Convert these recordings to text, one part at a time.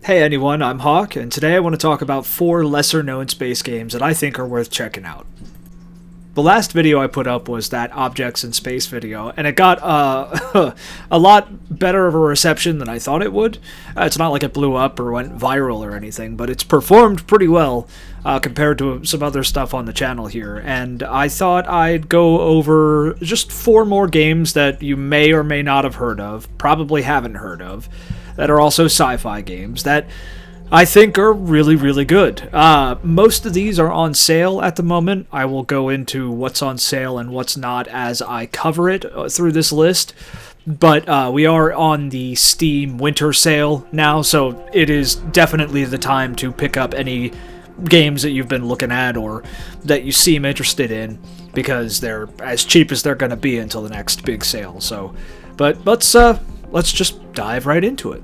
Hey anyone, I'm Hawk, and today I want to talk about 4 lesser-known space games that I think are worth checking out. The last video I put up was that Objects in Space video, and it got a lot better of a reception than I thought it would. It's not like it blew up or went viral or anything, but it's performed pretty well compared to some other stuff on the channel here, and I thought I'd go over just 4 more games that you may or may not have heard of, probably haven't heard of, that are also sci-fi games that I think are really, really good. Most of these are on sale at the moment. I will go into what's on sale and what's not as I cover it through this list. But we are on the Steam winter sale now, so it is definitely the time to pick up any games that you've been looking at or that you seem interested in, because they're as cheap as they're going to be until the next big sale. So, but let's just dive right into it.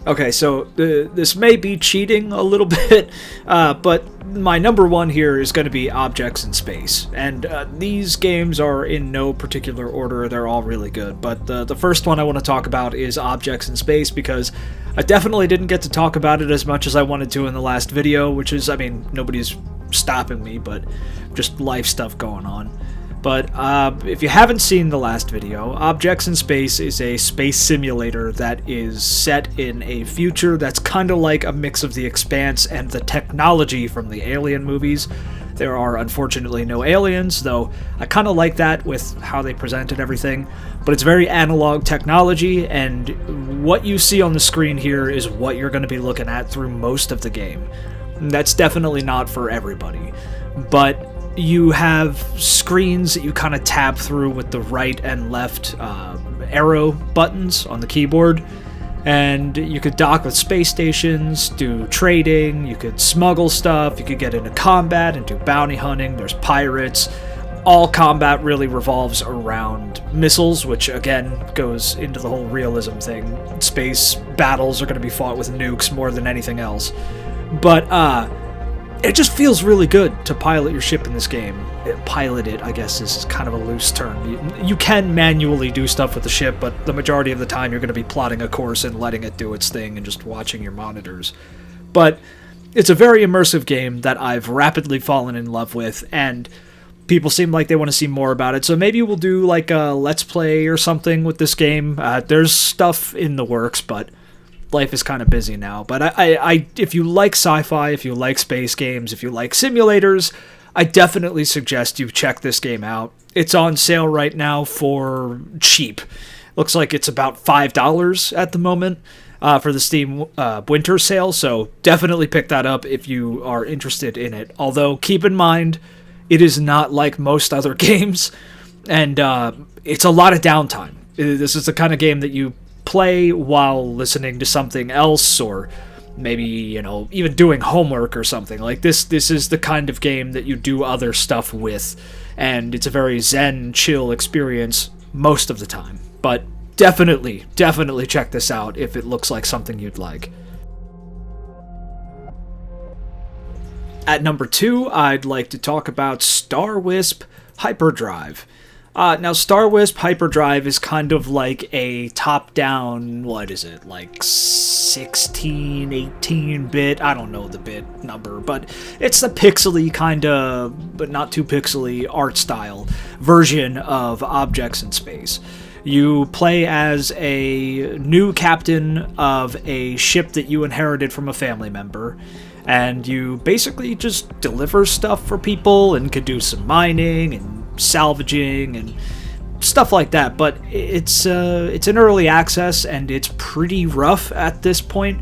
Okay, so this may be cheating a little bit, but my number one here is going to be Objects in Space. And these games are in no particular order, they're all really good. But the first one I want to talk about is Objects in Space, because I definitely didn't get to talk about it as much as I wanted to in the last video, which is, I mean, nobody's stopping me, but just life stuff going on. But if you haven't seen the last video, Objects in Space is a space simulator that is set in a future that's kind of like a mix of The Expanse and the technology from the Alien movies. There are unfortunately no aliens, though I kind of like that with how they presented everything. But it's very analog technology, and what you see on the screen here is what you're going to be looking at through most of the game. And that's definitely not for everybody, but you have screens that you kind of tab through with the right and left arrow buttons on the keyboard, and you could dock with space stations, do trading, you could smuggle stuff, you could get into combat and do bounty hunting, there's pirates. All combat really revolves around missiles, which again goes into the whole realism thing. Space battles are going to be fought with nukes more than anything else. But it just feels really good to pilot your ship in this game. Pilot it, I guess, is kind of a loose term. You can manually do stuff with the ship, but the majority of the time you're going to be plotting a course and letting it do its thing and just watching your monitors. But it's a very immersive game that I've rapidly fallen in love with, and people seem like they want to see more about it. So maybe we'll do like a Let's Play or something with this game. There's stuff in the works, but life is kind of busy now. But I if you like sci-fi, if you like space games, if you like simulators, I definitely suggest you check this game out. It's on sale right now for cheap. Looks like it's about $5 at the moment for the Steam winter sale, so definitely pick that up if you are interested in it. Although, keep in mind, it is not like most other games, and it's a lot of downtime. This is the kind of game that you play while listening to something else, or maybe, you know, even doing homework or something. Like this is the kind of game that you do other stuff with, and it's a very zen, chill experience most of the time. But definitely check this out if it looks like something you'd like. At number 2, I'd like to talk about Star Wisp Hyperdrive. Now, Star Wisp Hyperdrive is kind of like a top-down, what is it, like 16, 18-bit, I don't know the bit number, but it's the pixely kind of, but not too pixely, art style version of Objects in Space. You play as a new captain of a ship that you inherited from a family member, and you basically just deliver stuff for people and could do some mining and salvaging and stuff like that. But it's in early access and it's pretty rough at this point.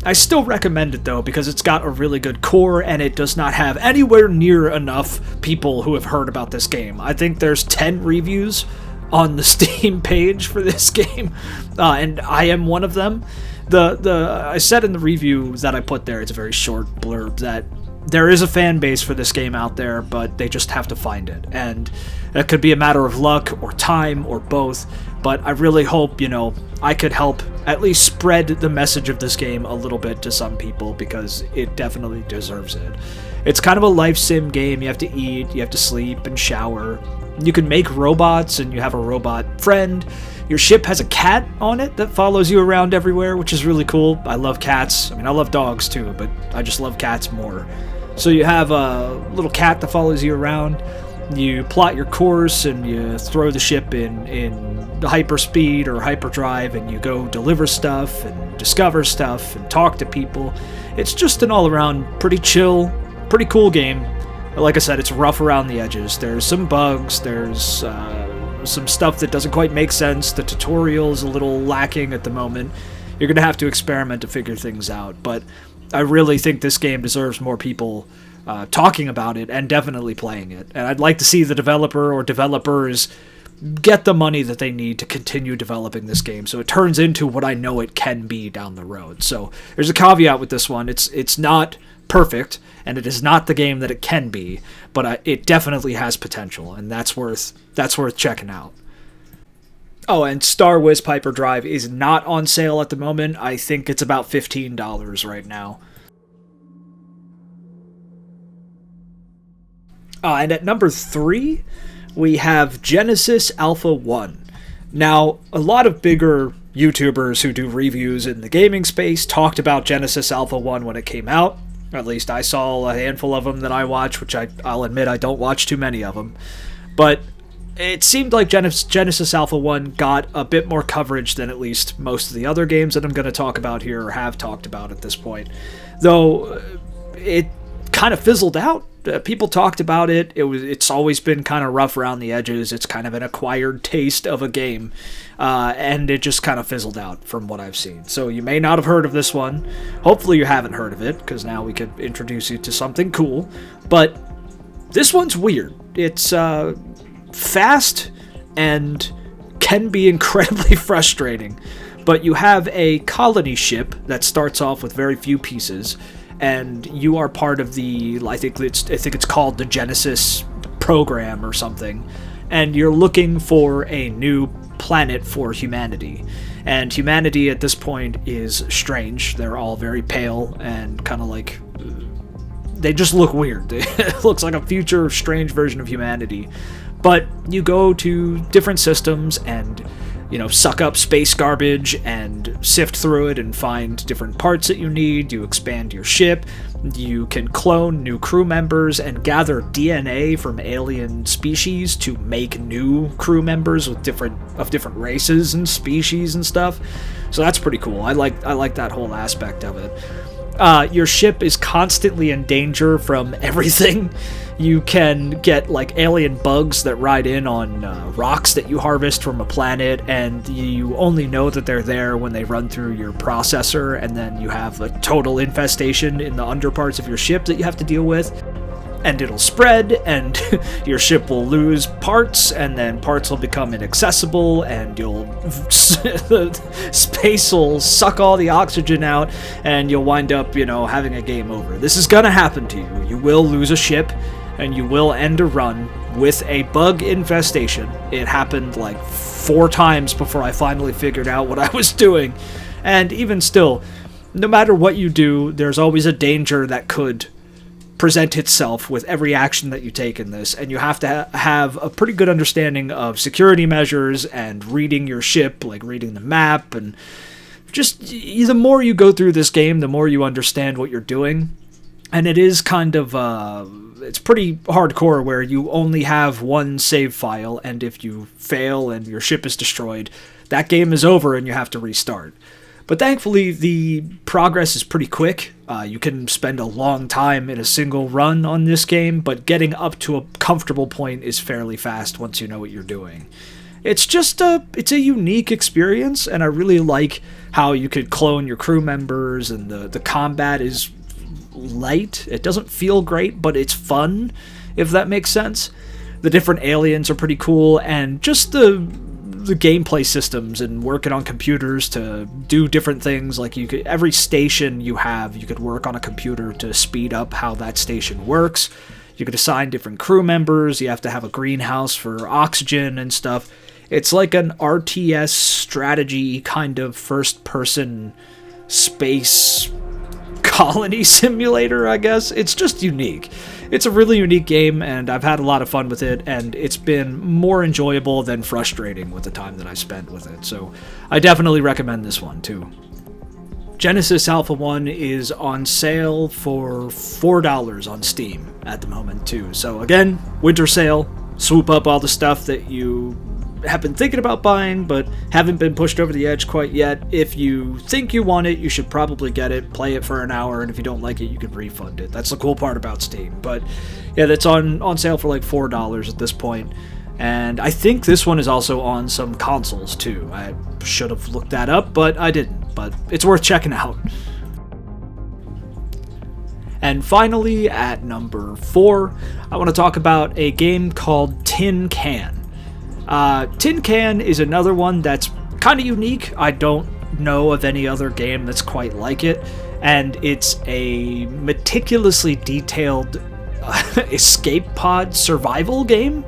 I still recommend it though, because it's got a really good core and it does not have anywhere near enough people who have heard about this game. I think there's 10 reviews on the Steam page for this game, and I am one of them. I said in the review that I put there, it's a very short blurb, that there is a fan base for this game out there, but they just have to find it. And it could be a matter of luck or time or both, but I really hope, you know, I could help at least spread the message of this game a little bit to some people, because it definitely deserves it. It's kind of a life sim game. You have to eat, you have to sleep and shower. You can make robots, and you have a robot friend. Your ship has a cat on it that follows you around everywhere, which is really cool. I love cats. I mean, I love dogs too, but I just love cats more. So you have a little cat that follows you around. You plot your course and you throw the ship in hyperspeed or hyperdrive, and you go deliver stuff and discover stuff and talk to people. It's just an all-around pretty chill, pretty cool game. Like I said, it's rough around the edges. There's some bugs. There's some stuff that doesn't quite make sense. The tutorial is a little lacking at the moment. You're going to have to experiment to figure things out. But I really think this game deserves more people talking about it and definitely playing it. And I'd like to see the developer or developers get the money that they need to continue developing this game so it turns into what I know it can be down the road. So there's a caveat with this one. It's not perfect, and it is not the game that it can be, but it definitely has potential, and that's worth checking out. Oh, and Star Wars Piper Drive is not on sale at the moment. I think it's about $15 right now. And at number 3, we have Genesis Alpha 1. Now, a lot of bigger YouTubers who do reviews in the gaming space talked about Genesis Alpha 1 when it came out. At least I saw a handful of them that I watch, which I'll admit I don't watch too many of them. But it seemed like Genesis Alpha 1 got a bit more coverage than at least most of the other games that I'm going to talk about here or have talked about at this point. Though it kind of fizzled out. People talked about it. It's always been kind of rough around the edges. It's kind of an acquired taste of a game. And it just kind of fizzled out from what I've seen. So you may not have heard of this one. Hopefully you haven't heard of it, because now we could introduce you to something cool. But this one's weird. It's fast and can be incredibly frustrating. But you have a colony ship that starts off with very few pieces, and you are part of the, I think it's called the Genesis program or something, and you're looking for a new planet for humanity. And humanity at this point is strange. They're all very pale and kind of like, they just look weird. It looks like a future strange version of humanity. But you go to different systems and, suck up space garbage and sift through it and find different parts that you need. You expand your ship. You can clone new crew members and gather DNA from alien species to make new crew members with different races and species and stuff. So that's pretty cool. I like that whole aspect of it. Your ship is constantly in danger from everything. You can get like alien bugs that ride in on rocks that you harvest from a planet, and you only know that they're there when they run through your processor, and then you have a total infestation in the underparts of your ship that you have to deal with. And it'll spread, and your ship will lose parts, and then parts will become inaccessible, and space will suck all the oxygen out, and you'll wind up, having a game over. This is gonna happen to you. You will lose a ship, and you will end a run with a bug infestation. It happened like 4 times before I finally figured out what I was doing. And even still, no matter what you do, there's always a danger that could present itself with every action that you take in this, and you have to have a pretty good understanding of security measures and reading your ship, like reading the map, and just the more you go through this game, the more you understand what you're doing. And it is kind of it's pretty hardcore, where you only have one save file, and if you fail and your ship is destroyed, that game is over and you have to restart. But thankfully, the progress is pretty quick. You can spend a long time in a single run on this game, but getting up to a comfortable point is fairly fast once you know what you're doing. It's just it's a unique experience, and I really like how you could clone your crew members, and the combat is light. It doesn't feel great, but it's fun, if that makes sense. The different aliens are pretty cool, and just the gameplay systems and working on computers to do different things. Like every station you could work on a computer to speed up how that station works. You could assign different crew members. You have to have a greenhouse for oxygen and stuff. It's like an RTS strategy kind of first-person space colony simulator, I guess. It's just unique. it's a really unique game, and I've had a lot of fun with it, and it's been more enjoyable than frustrating with the time that I spent with it. So I definitely recommend this one too. Genesis Alpha 1 is on sale for $4 on Steam at the moment too. So again, winter sale, swoop up all the stuff that you have been thinking about buying but haven't been pushed over the edge quite yet. If you think you want it, you should probably get it, play it for an hour, and if you don't like it, you can refund it. That's the cool part about Steam. But yeah, that's on sale for like $4 at this point. And I think this one is also on some consoles too. I should have looked that up, but I didn't. But it's worth checking out. And finally, at number 4, I want to talk about a game called Tin Can. Tin Can is another one that's kind of unique. I don't know of any other game that's quite like it. And it's a meticulously detailed escape pod survival game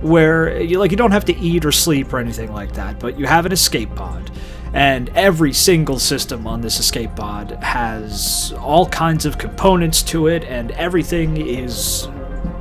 where you don't have to eat or sleep or anything like that, but you have an escape pod. And every single system on this escape pod has all kinds of components to it, and everything is,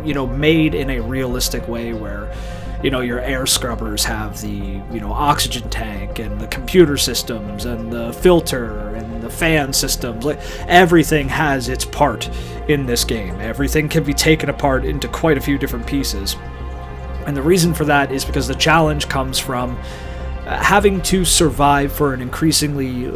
made in a realistic way where, your air scrubbers have the, oxygen tank, and the computer systems, and the filter, and the fan systems. Like, everything has its part in this game. Everything can be taken apart into quite a few different pieces. And the reason for that is because the challenge comes from having to survive for an increasingly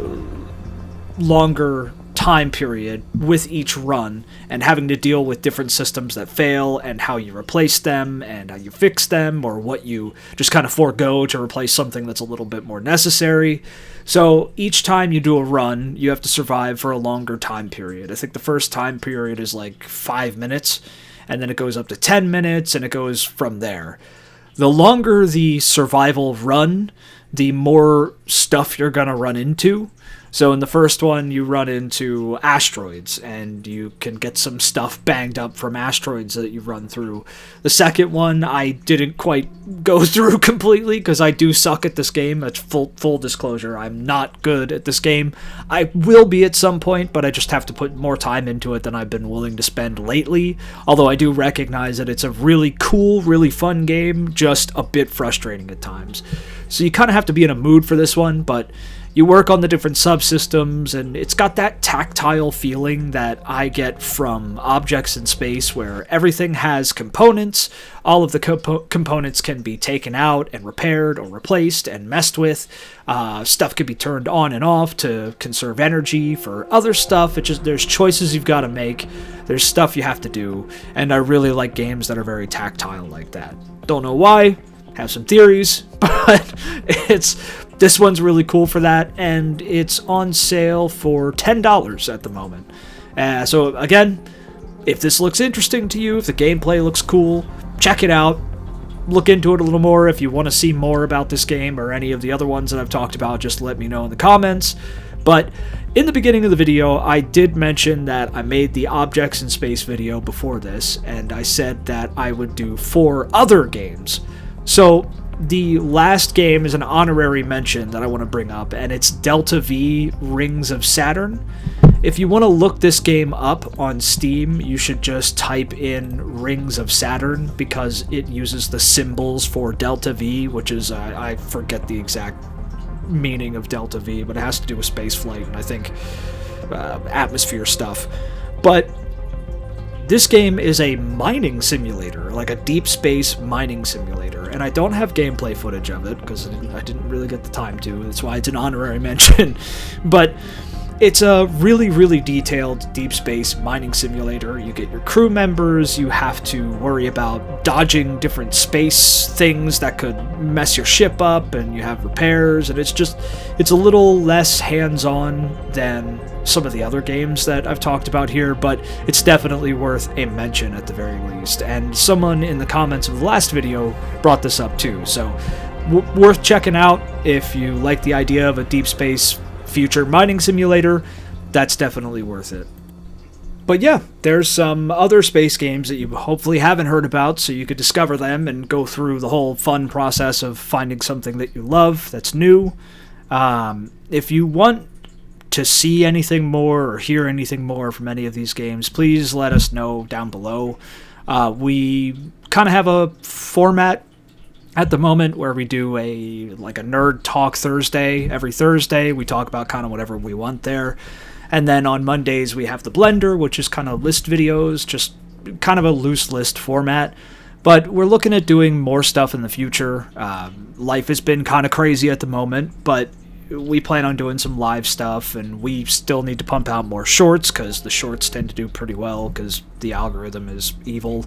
longer time period with each run, and having to deal with different systems that fail, and how you replace them, and how you fix them, or what you just kind of forego to replace something that's a little bit more necessary. So each time you do a run, you have to survive for a longer time period. I think the first time period is like 5 minutes, and then it goes up to 10 minutes, and it goes from there. The longer the survival run, the more stuff you're going to run into. So in the first one, you run into asteroids, and you can get some stuff banged up from asteroids that you run through. The second one, I didn't quite go through completely, because I do suck at this game. That's full disclosure. I'm not good at this game. I will be at some point, but I just have to put more time into it than I've been willing to spend lately. Although I do recognize that it's a really cool, really fun game, just a bit frustrating at times. So you kind of have to be in a mood for this one, but you work on the different subsystems, and it's got that tactile feeling that I get from Objects in Space, where everything has components. All of the components can be taken out and repaired or replaced and messed with. Stuff can be turned on and off to conserve energy for other stuff. There's choices you've got to make. There's stuff you have to do, and I really like games that are very tactile like that. Don't know why. Have some theories, but this one's really cool for that, and it's on sale for $10 at the moment. So again, if this looks interesting to you, if the gameplay looks cool, check it out. Look into it a little more. If you want to see more about this game or any of the other ones that I've talked about, just let me know in the comments. But in the beginning of the video, I did mention that I made the Objects in Space video before this, and I said that I would do 4 other games. So the last game is an honorary mention that I want to bring up, and it's Delta V Rings of Saturn. If you want to look this game up on Steam, you should just type in Rings of Saturn, because it uses the symbols for Delta V, which is, I forget the exact meaning of Delta V, but it has to do with spaceflight and I think atmosphere stuff. But this game is a mining simulator, like a deep space mining simulator, and I don't have gameplay footage of it because I didn't really get the time to. That's why it's an honorary mention. But it's a really, really detailed deep space mining simulator. You get your crew members, you have to worry about dodging different space things that could mess your ship up, and you have repairs, and it's a little less hands-on than some of the other games that I've talked about here, but it's definitely worth a mention at the very least. And someone in the comments of the last video brought this up too, so worth checking out if you like the idea of a deep space future mining simulator. That's definitely worth it. But yeah, there's some other space games that you hopefully haven't heard about, so you could discover them and go through the whole fun process of finding something that you love that's new. If you want to see anything more or hear anything more from any of these games, please let us know down below. We kind of have a format at the moment where we do a Nerd Talk Thursday. Every Thursday we talk about kind of whatever we want there. And then on Mondays we have the Blender, which is kind of list videos, just kind of a loose list format. But we're looking at doing more stuff in the future. Life has been kind of crazy at the moment, but we plan on doing some live stuff, and we still need to pump out more shorts because the shorts tend to do pretty well because the algorithm is evil.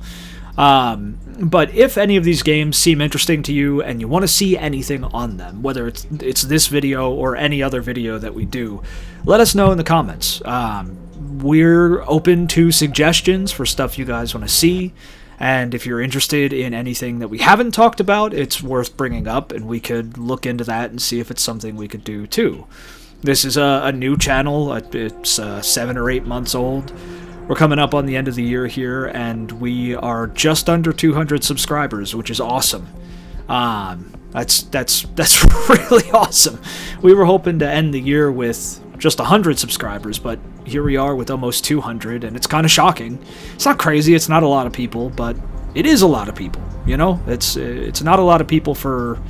But if any of these games seem interesting to you and you want to see anything on them, whether it's this video or any other video that we do, let us know in the comments. We're open to suggestions for stuff you guys want to see, and if you're interested in anything that we haven't talked about, it's worth bringing up, and we could look into that and see if it's something we could do too. This is a new channel. It's 7 or 8 months old. We're coming up on the end of the year here, and we are just under 200 subscribers, which is awesome. That's really awesome. We were hoping to end the year with just 100 subscribers, but here we are with almost 200, and it's kind of shocking. It's not crazy, it's not a lot of people, but it is a lot of people, you know? It's not a lot of people for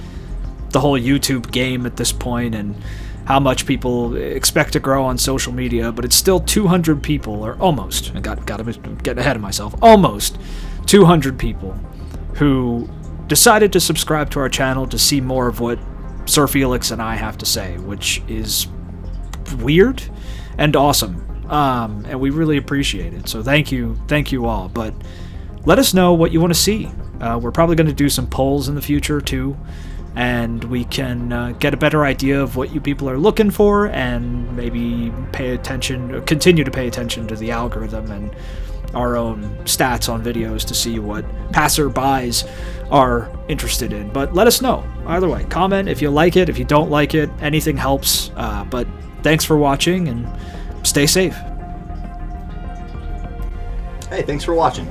the whole YouTube game at this point, and how much people expect to grow on social media, but it's still 200 people, or almost, I got getting ahead of myself, almost 200 people who decided to subscribe to our channel to see more of what Sir Felix and I have to say, which is weird and awesome, and we really appreciate it. So thank you all. But let us know what you want to see. We're probably going to do some polls in the future too, and we can get a better idea of what you people are looking for, and maybe continue to pay attention to the algorithm and our own stats on videos to see what passerbys are interested in. But let us know. Either way, comment if you like it, if you don't like it, anything helps. But thanks for watching, and stay safe. Hey, thanks for watching.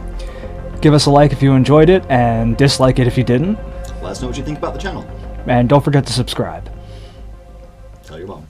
Give us a like if you enjoyed it, and dislike it if you didn't. Let us know what you think about the channel. And don't forget to subscribe. Tell your mom.